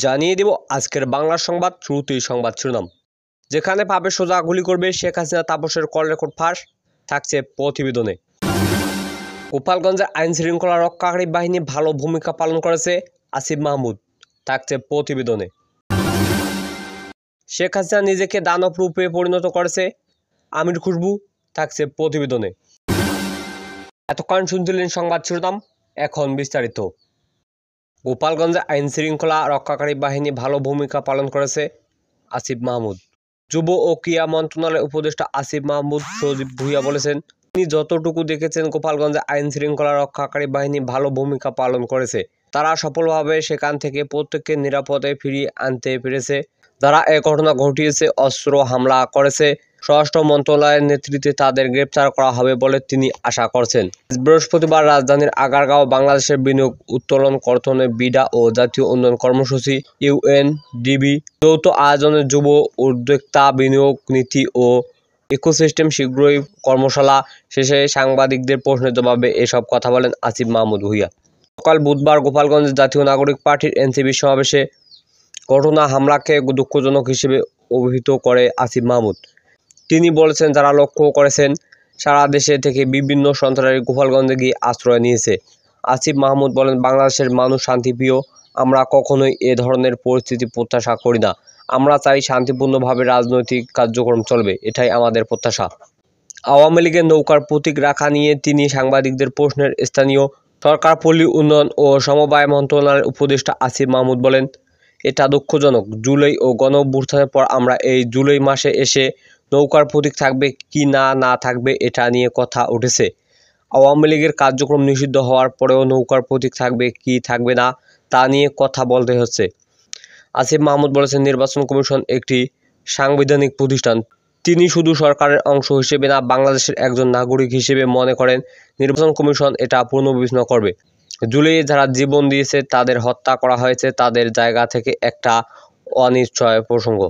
জানিয়ে দেব আজকের বাংলা সংবাদ। শুরুতেই সংবাদ শিরোনাম। যেখানে পাবে সোজা গুলি করবে শেখ হাসিনা তাপসের কল রেকর্ড ফাঁস, থাকছে প্রতিবেদনে। গোপালগঞ্জের আইন শৃঙ্খলা রক্ষাকারী বাহিনী ভালো ভূমিকা পালন করেছে, আসিফ মাহমুদ, থাকছে প্রতিবেদনে। শেখ হাসিনা নিজেকে দানব রূপে পরিণত করেছে, আমির খুশবু, থাকছে প্রতিবেদনে। এতক্ষণ শুনছিলেন সংবাদ শিরোনাম, এখন বিস্তারিত। গোপালগঞ্জে আইন শৃঙ্খলা রক্ষাকারী বাহিনী ভালো ভূমিকা পালন করেছে, আসিফ মাহমুদ। যুব ও ক্রীড়া মন্ত্রণালয়ের উপদেষ্টা আসিফ মাহমুদ সজীব ভুঁইয়া বলেছেন, তিনি যতটুকু দেখেছেন গোপালগঞ্জে আইন শৃঙ্খলা রক্ষাকারী বাহিনী ভালো ভূমিকা পালন করেছে। তারা সফলভাবে সেখান থেকে প্রত্যেককে নিরাপদে ফিরিয়ে আনতে পেরেছে। যারা এ ঘটনা ঘটিয়েছে, অস্ত্র হামলা করেছে, স্বরাষ্ট্র মন্ত্রণালয়ের নেতৃত্বে তাদের গ্রেপ্তার করা হবে বলে তিনি আশা করছেন। বৃহস্পতিবার রাজধানীর আগারগাঁও বাংলাদেশের বিনিয়োগ উত্তোলন কর্তনে বিডা ও জাতীয় উন্নয়ন কর্মসূচি UNDP যৌথ আয়োজনে যুব উদ্যোক্তা বিনিয়োগ নীতি ও ইকোসিস্টেম শীঘ্রই কর্মশালা শেষে সাংবাদিকদের প্রশ্নের জবাবে এসব কথা বলেন আসিফ মাহমুদ ভুঁইয়া। সকাল বুধবার গোপালগঞ্জ জাতীয় নাগরিক পার্টির NCP সমাবেশে ঘটনা হামলাকে দুঃখজনক হিসেবে অভিহিত করে আসিফ মাহমুদ। তিনি বলেছেন, যারা লক্ষ্য করেছেন সারা দেশে থেকে বিভিন্ন সন্ত্রাসী গোপালগঞ্জে গিয়ে আশ্রয় নিয়েছে। আসিফ মাহমুদ বলেন, বাংলাদেশের মানুষ শান্তিপ্রিয়, আমরা কখনোই এ ধরনের পরিস্থিতি প্রত্যাশা করি না। আমরা চাই শান্তিপূর্ণভাবে রাজনৈতিক কার্যক্রম চলবে, এটাই আমাদের প্রত্যাশা। আওয়ামী লীগের নৌকার প্রতীক রাখা নিয়ে তিনি সাংবাদিকদের প্রশ্নের স্থানীয় সরকার পল্লী উন্নয়ন ও সমবায় মন্ত্রণালয়ের উপদেষ্টা আসিফ মাহমুদ বলেন, এটা দুঃখজনক। জুলাই ও গণঅভ্যুত্থানের পর আমরা এই জুলাই মাসে এসে নৌকার প্রতীক থাকবে কি না থাকবে এটা নিয়ে কথা উঠেছে। আওয়ামী লীগের কার্যক্রম নিষিদ্ধ হওয়ার পরেও নৌকার প্রতীক থাকবে কি থাকবে না তা নিয়ে কথা বলতে হচ্ছে। আসিফ মাহমুদ বলেছেন, নির্বাচন কমিশন একটি সাংবিধানিক প্রতিষ্ঠান। তিনি শুধু সরকারের অংশ হিসেবে না, বাংলাদেশের একজন নাগরিক হিসেবে মনে করেন নির্বাচন কমিশন এটা পুনর্বিবেচনা করবে। জুলাইয়ে যারা জীবন দিয়েছে, তাদের হত্যা করা হয়েছে, তাদের জায়গা থেকে একটা অনিশ্চয় প্রসঙ্গ।